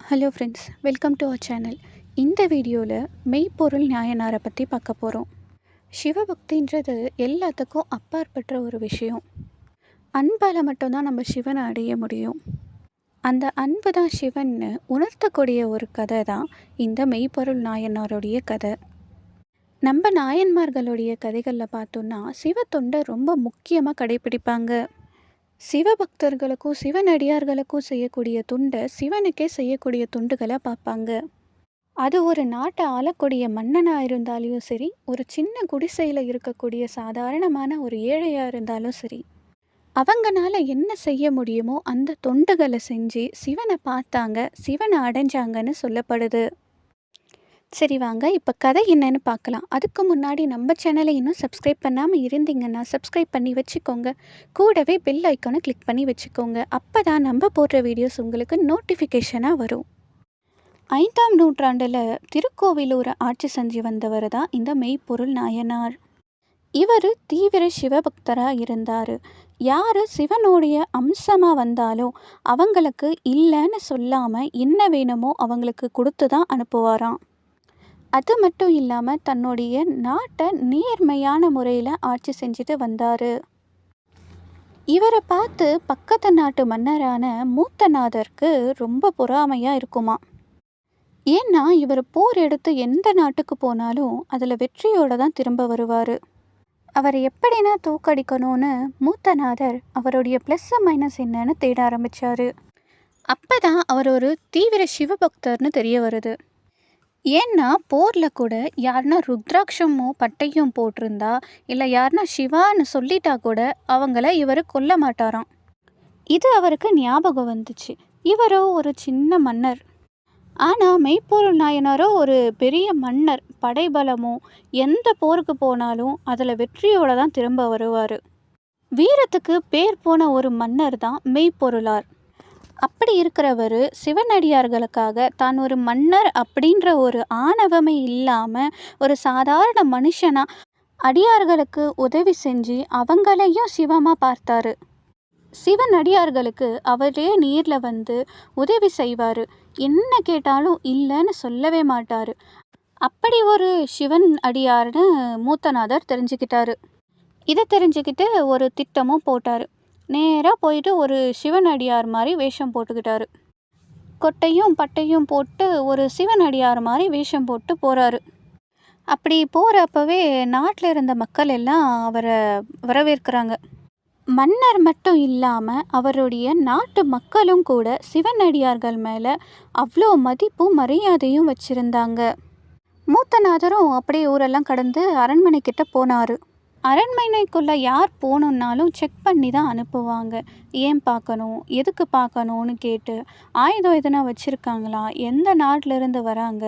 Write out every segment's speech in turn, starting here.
Hello friends, welcome to our channel. இந்த வீடியோவில் மெய்ப்பொருள் நாயனாரை பற்றி பார்க்க போகிறோம். சிவபக்தின்றது எல்லாத்துக்கும் அப்பாற்பட்ட ஒரு விஷயம். அன்பால் மட்டும்தான் நம்ம சிவனை அடைய முடியும். அந்த அன்பு தான் சிவன்னு உணர்த்தக்கூடிய ஒரு கதை தான் இந்த மெய்ப்பொருள் நாயனாருடைய கதை. நம்ம நாயன்மார்களுடைய கதைகளில் பார்த்தோன்னா சிவத்தொண்டை ரொம்ப முக்கியமாக கடைப்பிடிப்பாங்க. சிவபக்தர்களுக்கும் சிவனடியார்களுக்கும் செய்யக்கூடிய தொண்டை சிவனுக்கே செய்யக்கூடிய தொண்டுகளை பார்ப்பாங்க. அது ஒரு நாட்டை ஆளக்கூடிய மன்னனாக இருந்தாலும் சரி, ஒரு சின்ன குடிசையில் இருக்கக்கூடிய சாதாரணமான ஒரு ஏழையாக இருந்தாலும் சரி, அவங்கனால என்ன செய்ய முடியுமோ அந்த தொண்டுகளை செஞ்சு சிவனை பார்த்தாங்க, சிவனை அடைஞ்சாங்கன்னு சொல்லப்படுது. சரி வாங்க, இப்போ கதை என்னன்னு பார்க்கலாம். அதுக்கு முன்னாடி நம்ம சேனலை இன்னும் சப்ஸ்கிரைப் பண்ணாமல் இருந்தீங்கன்னா சப்ஸ்கிரைப் பண்ணி வச்சுக்கோங்க. கூடவே பெல் ஐக்கானை கிளிக் பண்ணி வச்சுக்கோங்க. அப்போ தான் நம்ம போடுற வீடியோஸ் உங்களுக்கு நோட்டிஃபிகேஷனாக வரும். 5ஆம் நூற்றாண்டில் திருக்கோவிலூரை ஆட்சி செஞ்சு வந்தவர் தான் இந்த மெய்ப்பொருள் நாயனார். இவர் தீவிர சிவபக்தராக இருந்தார். யார் சிவனுடைய அம்சமாக வந்தாலும் அவங்களுக்கு இல்லைன்னு சொல்லாமல் என்ன வேணுமோ அவங்களுக்கு கொடுத்து தான் அனுப்புவாராம். அது மட்டும் இல்லாமல் தன்னுடைய நாட்டை நேர்மையான முறையில் ஆட்சி செஞ்சுட்டு வந்தார். இவரை பார்த்து பக்கத்து நாட்டு மன்னரான மூத்தநாதருக்கு ரொம்ப பொறாமையாக இருக்குமா. ஏன்னா இவர் போர் எடுத்து எந்த நாட்டுக்கு போனாலும் அதில் வெற்றியோடு தான் திரும்ப வருவார். அவர் எப்படின்னா தோக்கடிக்கணும்னு மூத்தநாதர் அவருடைய ப்ளஸ் மைனஸ் என்னன்னு தேட ஆரம்பித்தார். அப்போ தான் அவர் ஒரு தீவிர சிவபக்தர்னு தெரிய வருது. ஏன்னா போரில் கூட யாருன்னா ருத்ராட்சமோ பட்டையும் போட்டிருந்தா, இல்லை யாருன்னா சிவான்னு சொல்லிட்டா கூட அவங்கள இவர் கொல்ல மாட்டாராம். இது அவருக்கு ஞாபகம் வந்துச்சு. இவரோ ஒரு சின்ன மன்னர். ஆனால் மெய்ப்பொருள் நாயனாரோ ஒரு பெரிய மன்னர். படைபலமோ எந்த போருக்கு போனாலும் அதில் வெற்றியோடு தான் திரும்ப வருவார். வீரத்துக்கு பேர் போன ஒரு மன்னர் தான் மெய்ப்பொருளார். அப்படி இருக்கிறவர் சிவனடியார்களுக்காக தான் ஒரு மன்னர் அப்படின்ற ஒரு ஆணவமே இல்லாமல் ஒரு சாதாரண மனுஷனாக அடியார்களுக்கு உதவி செஞ்சு அவங்களையும் சிவமாக பார்த்தாரு. சிவனடியார்களுக்கு அவரே நேரில் வந்து உதவி செய்வார். என்ன கேட்டாலும் இல்லைன்னு சொல்லவே மாட்டார். அப்படி ஒரு சிவன் அடியார்னு மூத்தநாதர் தெரிஞ்சுக்கிட்டாரு. இதை தெரிஞ்சுக்கிட்டு ஒரு திட்டமும் போட்டார். நேராக போயிட்டு ஒரு சிவனடியார் மாதிரி வேஷம் போட்டுக்கிட்டாரு. கொட்டையும் பட்டையும் போட்டு ஒரு சிவனடியார் மாதிரி வேஷம் போட்டு போகிறாரு. அப்படி போகிறப்பவே நாட்டில் இருந்த மக்கள் எல்லாம் அவரை வரவேற்கிறாங்க. மன்னர் மட்டும் இல்லாமல் அவருடைய நாட்டு மக்களும் கூட சிவனடியார்கள் மேலே அவ்வளோ மதிப்பும் மரியாதையும் வச்சுருந்தாங்க. மூத்தநாதரும் அப்படியே ஊரெல்லாம் கடந்து அரண்மனைக்கிட்ட போனார். அரண்மனைக்குள்ளே யார் போகணுன்னாலும் செக் பண்ணி தான் அனுப்புவாங்க. ஏன் பார்க்கணும், எதுக்கு பார்க்கணுன்னு கேட்டு, ஆயுதம் எதுனா வச்சுருக்காங்களா, எந்த நாட்டிலேருந்து வராங்க,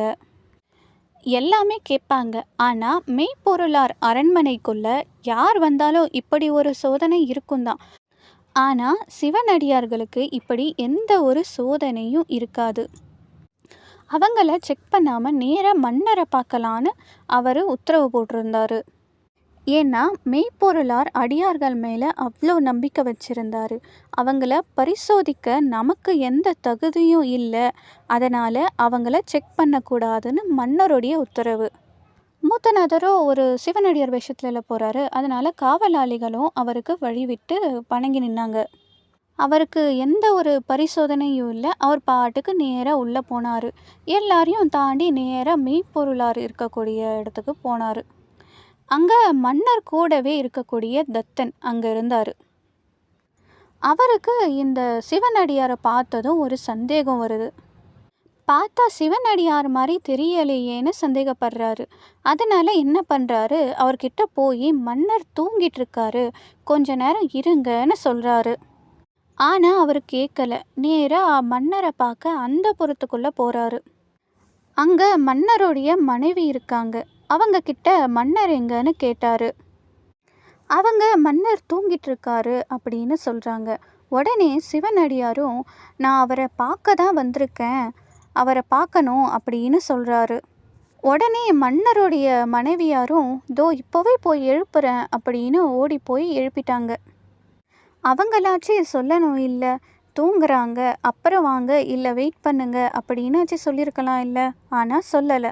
எல்லாமே கேட்பாங்க. ஆனால் மெய்ப்பொருளார் அரண்மனைக்குள்ளே யார் வந்தாலும் இப்படி ஒரு சோதனை இருக்கும் தான். ஆனால் சிவனடியார்களுக்கு இப்படி எந்த ஒரு சோதனையும் இருக்காது. அவங்கள செக் பண்ணாமல் நேராக மன்னரை பார்க்கலான்னு அவர் உத்தரவு போட்டிருந்தார். ஏன்னா மெய்ப்பொருளார் அடியார்கள் மேலே அவ்வளோ நம்பிக்கை வச்சுருந்தார். அவங்கள பரிசோதிக்க நமக்கு எந்த தகுதியும் இல்லை, அதனால் அவங்கள செக் பண்ணக்கூடாதுன்னு மன்னருடைய உத்தரவு. மூத்தநாதரோ ஒரு சிவனடியார் வேஷத்தில் போகிறாரு. அதனால் காவலாளிகளும் அவருக்கு வழிவிட்டு வணங்கி நின்னாங்க. அவருக்கு எந்த ஒரு பரிசோதனையும் இல்லை. அவர் பாட்டுக்கு நேராக உள்ளே போனார். எல்லாரையும் தாண்டி நேராக மெய்ப்பொருளார் இருக்கக்கூடிய இடத்துக்கு போனார். அங்கே மன்னர் கூடவே இருக்கக்கூடிய தத்தன் அங்கே இருந்தார். அவருக்கு இந்த சிவனடியாரை பார்த்ததும் ஒரு சந்தேகம் வருது. பார்த்தா சிவனடியார் மாதிரி தெரியலையேன்னு சந்தேகப்படுறாரு. அதனால் என்ன பண்ணுறாரு, அவர்கிட்ட போய் மன்னர் தூங்கிட்டு இருக்காரு, கொஞ்ச நேரம் இருங்கன்னு சொல்கிறாரு. ஆனால் அவர் கேட்கல. நேராக மன்னரை பார்க்க அந்த புறத்துக்குள்ளே போகிறாரு. அங்கே மன்னருடைய மனைவி இருக்காங்க. அவங்க கிட்ட மன்னர் எங்கன்னு கேட்டார். அவங்க மன்னர் தூங்கிட்டு இருக்காரு அப்படின்னு சொல்கிறாங்க. உடனே சிவனடியாரும் நான் அவரை பார்க்க தான் வந்திருக்கேன், அவரை பார்க்கணும் அப்படின்னு சொல்கிறாரு. உடனே மன்னருடைய மனைவியாரும் தோ இப்போவே போய் எழுப்புறேன் அப்படின்னு ஓடி போய் எழுப்பிட்டாங்க. அவங்களாச்சும் சொல்லணும் இல்லை, தூங்குறாங்க, அப்புறம் வாங்க, இல்லை வெயிட் பண்ணுங்க அப்படின்னாச்சு சொல்லியிருக்கலாம் இல்லை. ஆனால் சொல்லலை.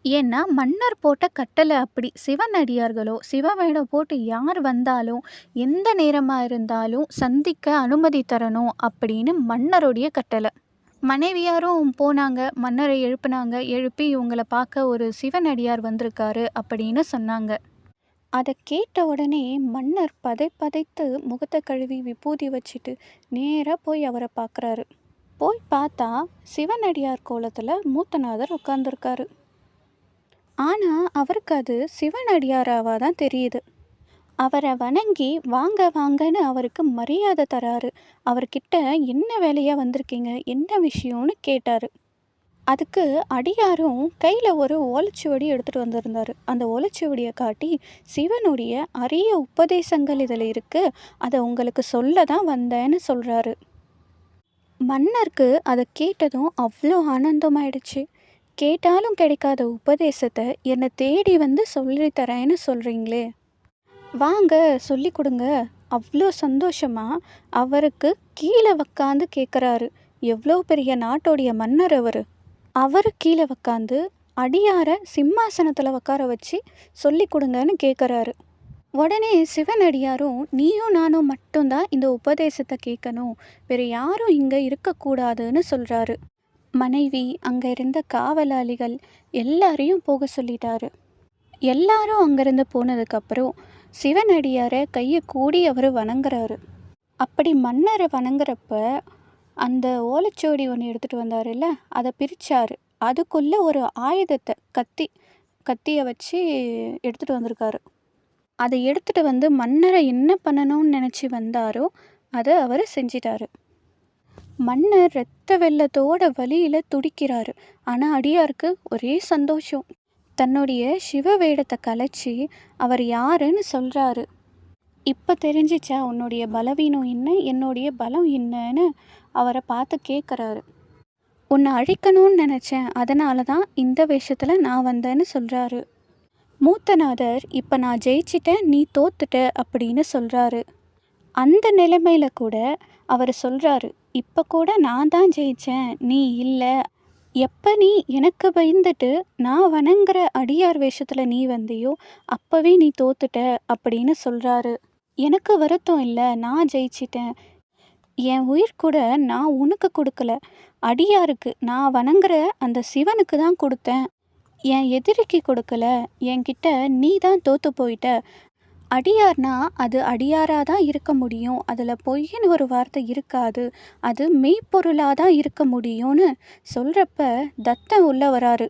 ஏன்னா மன்னர் போட்ட கட்டளை அப்படி. சிவனடியார்களோ சிவவேடம் போட்டு யார் வந்தாலும் எந்த நேரமாக இருந்தாலும் சந்திக்க அனுமதி தரணும் அப்படின்னு மன்னருடைய கட்டளை. மனைவியாரும் போனாங்க, மன்னரை எழுப்புனாங்க. எழுப்பி இவங்களை பார்க்க ஒரு சிவனடியார் வந்திருக்காரு அப்படின்னு சொன்னாங்க. அதை கேட்ட உடனே மன்னர் பதைத்து முகத்தை கழுவி விபூதி வச்சுட்டு நேராக போய் அவரை பார்க்குறாரு. போய் பார்த்தா சிவனடியார் கோலத்தில் மூத்தநாதர் உட்காந்துருக்காரு. ஆனால் அவருக்கு அது சிவனடியாராவாக தான் தெரியுது. அவரை வணங்கி வாங்க வாங்கன்னு அவருக்கு மரியாதை தராரு. அவர்கிட்ட என்ன வேலையாக வந்திருக்கீங்க, என்ன விஷயம்னு கேட்டார். அதுக்கு அடியாரும் கையில் ஒரு ஓலைச்சுவடி எடுத்துகிட்டு வந்திருந்தார். அந்த ஓலைச்சுவடியை காட்டி சிவனுடைய அரிய உபதேசங்கள் இதில் இருக்குது, அதை உங்களுக்கு சொல்ல தான் வந்தேன்னு சொல்கிறாரு. மன்னருக்கு அதை கேட்டதும் அவ்வளோ ஆனந்தமாயிடுச்சு. கேட்டாலும் கிடைக்காத உபதேசத்தை என்னை தேடி வந்து சொல்லித்தரேன்னு சொல்கிறீங்களே, வாங்க சொல்லி கொடுங்க. அவ்வளோ சந்தோஷமாக அவருக்கு கீழே உக்காந்து கேட்குறாரு. எவ்வளோ பெரிய நாட்டோடைய மன்னர் அவர் கீழே உக்காந்து அடியாரை சிம்மாசனத்தில் உட்கார வச்சு சொல்லி கொடுங்கன்னு கேட்குறாரு. உடனே சிவனடியாரும் நீயும் நானும் மட்டும்தான் இந்த உபதேசத்தை கேட்கணும், வேறு யாரும் இங்கே இருக்கக்கூடாதுன்னு சொல்கிறாரு. மனைவி, அங்கே இருந்த காவலாளிகள் எல்லாரையும் போக சொல்லிட்டாரு. எல்லாரும் அங்கேருந்து போனதுக்கப்புறம் சிவனடியாரை கையை கூடி அவர் வணங்குறாரு. அப்படி மன்னரை வணங்குறப்ப அந்த ஓலைச்சுவடி ஒன்று எடுத்துகிட்டு வந்தாருல்ல, அதை பிரித்தார். அதுக்குள்ளே ஒரு ஆயுதத்தை கத்தியை வச்சு எடுத்துகிட்டு வந்திருக்காரு. அதை எடுத்துகிட்டு வந்து மன்னரை என்ன பண்ணணும்னு நினச்சி வந்தாரோ அதை அவர் செஞ்சிட்டாரு. மன்னர் இரத்த வெள்ளத்தோட வலியில் துடிக்கிறாரு. ஆனால் அடியாருக்கு ஒரே சந்தோஷம். தன்னுடைய சிவ வேடத்தை கலைச்சி அவர் யாருன்னு சொல்கிறாரு. இப்போ தெரிஞ்சிச்சா உன்னுடைய பலவீனம் என்ன, என்னுடைய பலம் என்னன்னு அவரை பார்த்து கேட்குறாரு. உன்னை அழிக்கணும்னு நினச்சேன், அதனால தான் இந்த விஷயத்தில் நான் வந்தேன்னு சொல்கிறாரு. மூத்தநாதர் இப்போ நான் ஜெயிச்சிட்டேன், நீ தோத்துட்ட அப்படின்னு சொல்கிறாரு. அந்த நிலைமையில் கூட அவர் சொல்கிறாரு, இப்போ கூட நான் தான் ஜெயித்தேன், நீ இல்லை. எப்போ நீ எனக்கு பயந்துட்டு நான் வணங்குற அடியார் வேஷத்தில் நீ வந்தியோ அப்போவே நீ தோத்துட்ட அப்படின்னு சொல்கிறாரு. எனக்கு வருத்தம் இல்லை, நான் ஜெயிச்சிட்டேன். என் உயிர் கூட நான் உனக்கு கொடுக்கல, அடியாருக்கு நான் வணங்குற அந்த சிவனுக்கு தான் கொடுத்தேன். என் எதிரிக்கு கொடுக்கல. என்கிட்ட நீ தான் தோற்று போயிட்ட. அடியார்னா அது அடியாராக தான் இருக்க முடியும், அதில் பொய்ன்னு ஒரு வார்த்தை இருக்காது, அது மெய்ப்பொருளாக தான் இருக்க முடியும்னு சொல்கிறப்ப தத்தன் உள்ளே வராரு.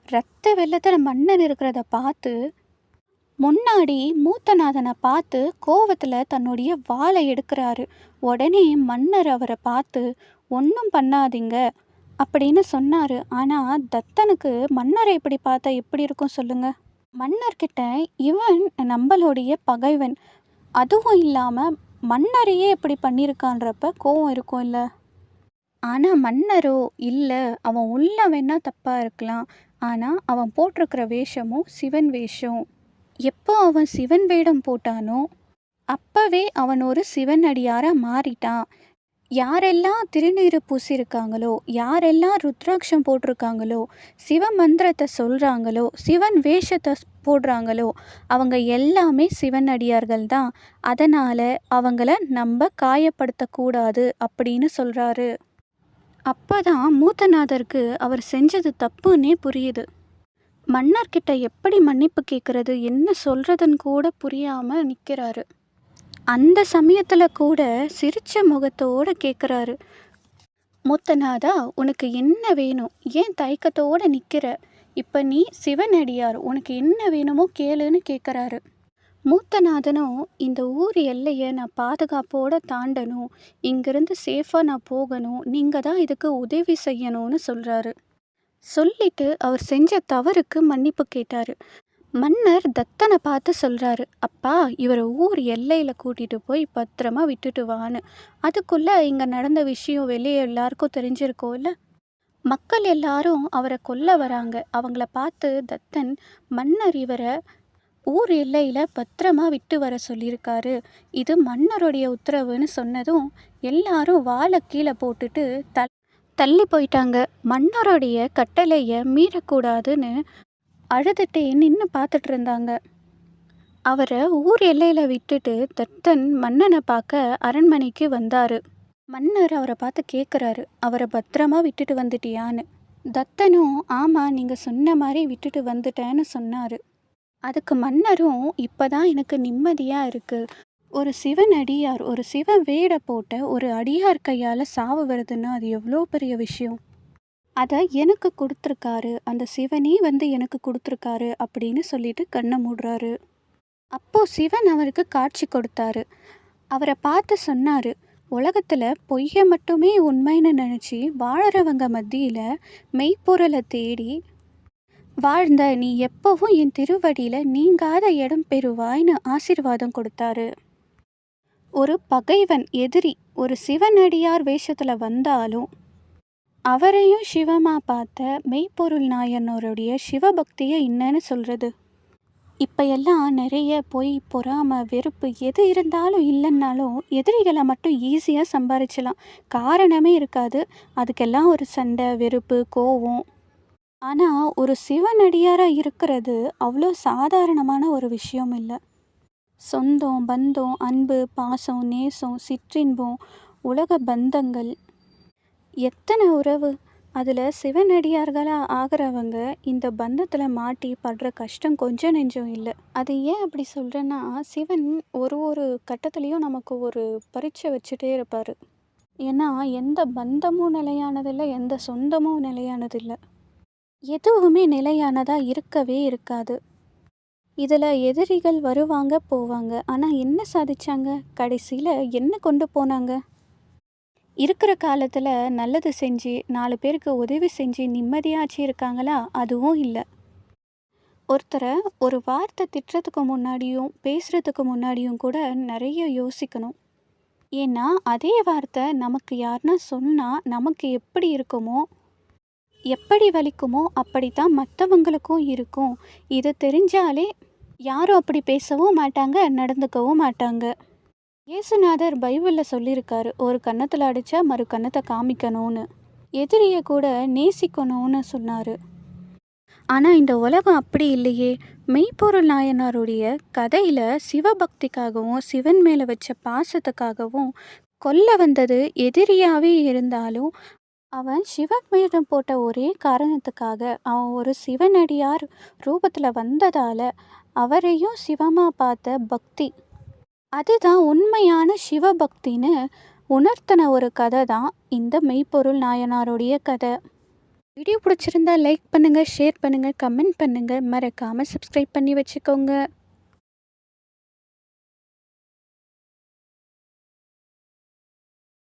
இரத்த வெள்ளத்தில் மன்னன் இருக்கிறத பார்த்து முன்னாடி மூத்தநாதனை பார்த்து கோவத்தில் தன்னுடைய வாளை எடுக்கிறாரு. உடனே மன்னர் அவரை பார்த்து ஒன்றும் பண்ணாதீங்க அப்படின்னு சொன்னார். ஆனால் தத்தனுக்கு மன்னரை இப்படி பார்த்தா எப்படி இருக்கும் சொல்லுங்க. மன்னர்கிட்ட இவன் நம்மளுடைய பகைவன், அதுவும் இல்லாமல் மன்னரையே இப்படி பண்ணியிருக்கான்றப்ப கோவம் இருக்கும் இல்லை. ஆனால் மன்னரோ இல்லை, அவன் உள்ள வேணா தப்பாக இருக்கலாம், ஆனால் அவன் போட்டிருக்கிற வேஷமும் சிவன் வேஷம். எப்போ அவன் சிவன் வேடம் போட்டானோ அப்போவே அவன் ஒரு சிவன் அடியாராக மாறிட்டான். யாரெல்லாம் திருநீறு பூசியிருக்காங்களோ, யாரெல்லாம் ருத்ராட்சம் போட்டிருக்காங்களோ, சிவ மந்திரத்தை சொல்கிறாங்களோ, சிவன் வேஷத்தை போடுறாங்களோ அவங்க எல்லாமே சிவன் அடியார்கள் தான். அதனால் அவங்கள நம்ம காயப்படுத்தக்கூடாது அப்படின்னு சொல்கிறாரு. அப்போ தான் மூத்தநாதருக்கு அவர் செஞ்சது தப்புன்னே புரியுது. மன்னர்கிட்ட எப்படி மன்னிப்பு கேட்குறது, என்ன சொல்கிறதுன்னு கூட புரியாமல் நிற்கிறாரு. அந்த சமயத்தில் கூட சிரித்த முகத்தோடு கேட்குறாரு, மூத்தநாதா உனக்கு என்ன வேணும், ஏன் தயக்கத்தோடு நிற்கிற, இப்போ நீ சிவனடியார், உனக்கு என்ன வேணுமோ கேளுன்னு கேட்குறாரு. மூத்தநாதனும் இந்த ஊர் எல்லையை நான் பாதுகாப்போடு தாண்டணும், இங்கேருந்து சேஃபாக நான் போகணும், நீங்கள் தான் இதுக்கு உதவி செய்யணும்னு சொல்கிறாரு. சொல்லிட்டு அவர் செஞ்ச தவறுக்கு மன்னிப்பு கேட்டார். மன்னர் தத்தனை பார்த்து சொல்கிறாரு, அப்பா இவரை ஊர் எல்லையில் கூட்டிகிட்டு போய் பத்திரமா விட்டுட்டு வான்னு. அதுக்குள்ளே இங்கே நடந்த விஷயம் வெளியே எல்லாருக்கும் தெரிஞ்சிருக்கோம் இல்லை. மக்கள் எல்லாரும் அவரை கொல்ல வராங்க. அவங்கள பார்த்து தத்தன், மன்னர் இவரை ஊர் எல்லையில் பத்திரமா விட்டு வர சொல்லியிருக்காரு. இது மன்னருடைய உத்தரவுன்னு சொன்னதும் எல்லாரும் வாழை கீழே போட்டுட்டு தள்ளி போயிட்டாங்க. மன்னருடைய கட்டளையை மீறக்கூடாதுன்னு அழுதுட்டே நின்று பார்த்துட்டு இருந்தாங்க. அவரை ஊர் எல்லையில் விட்டுட்டு தத்தன் மன்னனை பார்க்க அரண்மனைக்கு வந்தார். மன்னர் அவரை பார்த்து கேட்குறாரு, அவரை பத்திரமா விட்டுட்டு வந்துட்டியான்னு. தத்தனும் ஆமாம், நீங்கள் சொன்ன மாதிரி விட்டுட்டு வந்துட்டேன்னு சொன்னார். அதுக்கு மன்னரும் இப்போ தான் எனக்கு நிம்மதியாக இருக்குது. ஒரு சிவன் அடியார், ஒரு சிவன் வேட போட்ட ஒரு அடியார் கையால் சாவு வருதுன்னா அது எவ்வளோ பெரிய விஷயம். அதை எனக்கு கொடுத்துருக்காரு, அந்த சிவனே வந்து எனக்கு கொடுத்துருக்காரு அப்படின்னு சொல்லிட்டு கண்ணை மூடுறாரு. அப்போது சிவன் அவருக்கு காட்சி கொடுத்தாரு. அவரை பார்த்து சொன்னார், உலகத்தில் பொய்யை மட்டுமே உண்மைன்னு நினச்சி வாழறவங்க மத்தியில் மெய்ப்பொருளை தேடி வாழ்ந்த நீ எப்பவும் என் திருவடியில் நீங்காத இடம் பெறுவாய்னு ஆசீர்வாதம் கொடுத்தாரு. ஒரு பகைவன், எதிரி ஒரு சிவனடியார் வேஷத்தில் வந்தாலும் அவரையும் சிவமாக பார்த்த மெய்ப்பொருள் நாயனருடைய சிவபக்தியை என்னன்னு சொல்கிறது. இப்போ எல்லாம் நிறைய பொய், பொறாமை, வெறுப்பு எது இருந்தாலும் இல்லைன்னாலும் எதிரிகளை மட்டும் ஈஸியாக சம்பாரிச்சலாம். காரணமே இருக்காது. அதுக்கெல்லாம் ஒரு சண்டை, வெறுப்பு, கோவம். ஆனால் ஒரு சிவனடியாராக இருக்கிறது அவ்வளோ சாதாரணமான ஒரு விஷயம் இல்லை. சொந்தம், பந்தம், அன்பு, பாசம், நேசம், சிற்றின்பம், உலக பந்தங்கள், எத்தனை உறவு. அதில் சிவனடியார்களாக ஆகிறவங்க இந்த பந்தத்தில் மாட்டி படுற கஷ்டம் கொஞ்சம் நெஞ்சம் இல்லை. அது ஏன் அப்படி சொல்கிறேன்னா, சிவன் ஒரு ஒரு கட்டத்துலேயும் நமக்கு ஒரு பரீட்சை வச்சுட்டே இருப்பார். ஏன்னா எந்த பந்தமும் நிலையானதில்லை, எந்த சொந்தமும் நிலையானதில்லை. எதுவுமே நிலையானதாக இருக்கவே இருக்காது. இதில் எதிரிகள் வருவாங்க போவாங்க. ஆனால் என்ன சாதிச்சாங்க? கடைசியில் என்ன கொண்டு போனாங்க? இருக்கிற காலத்தில் நல்லது செஞ்சு 4 பேருக்கு உதவி செஞ்சு நிம்மதியாச்சு இருக்காங்களா? அதுவும் இல்லை. ஒருத்தரை ஒரு வார்த்தை திட்டுறதுக்கு முன்னாடியும் பேசுகிறதுக்கு முன்னாடியும் கூட நிறைய யோசிக்கணும். ஏன்னா அதே வார்த்தை நமக்கு யாருன்னா சொன்னால் நமக்கு எப்படி இருக்குமோ, எப்படி வலிக்குமோ அப்படித்தான் மற்றவங்களுக்கும் இருக்கும். இது தெரிஞ்சாலே யாரும் அப்படி பேசவும் மாட்டாங்க, நடந்துக்கவும் மாட்டாங்க. இயேசுநாதர் பைபிளில் சொல்லியிருக்காரு, ஒரு கன்னத்தில் அடித்தா மறு கன்னத்தை காமிக்கணும்னு, எதிரியை கூட நேசிக்கணும்னு சொன்னார். ஆனால் இந்த உலகம் அப்படி இல்லையே. மெய்ப்பொருள் நாயனாருடைய கதையில் சிவபக்திக்காகவும் சிவன் மேலே வச்ச பாசத்துக்காகவும் கொல்ல வந்தது எதிரியாகவே இருந்தாலும் அவன் சிவன் போட்ட ஒரே காரணத்துக்காக, அவன் ஒரு சிவனடியார் ரூபத்தில் வந்ததால் அவரையும் சிவமாக பார்த்த பக்தி, அதுதான் உண்மையான சிவபக்தின்னு உணர்த்தின ஒரு கதை தான் இந்த மெய்ப்பொருள் நாயனாருடைய கதை. வீடியோ பிடிச்சிருந்தா லைக் பண்ணுங்கள், ஷேர் பண்ணுங்கள், கமெண்ட் பண்ணுங்கள், மறக்காமல் சப்ஸ்கிரைப் பண்ணி வச்சுக்கோங்க.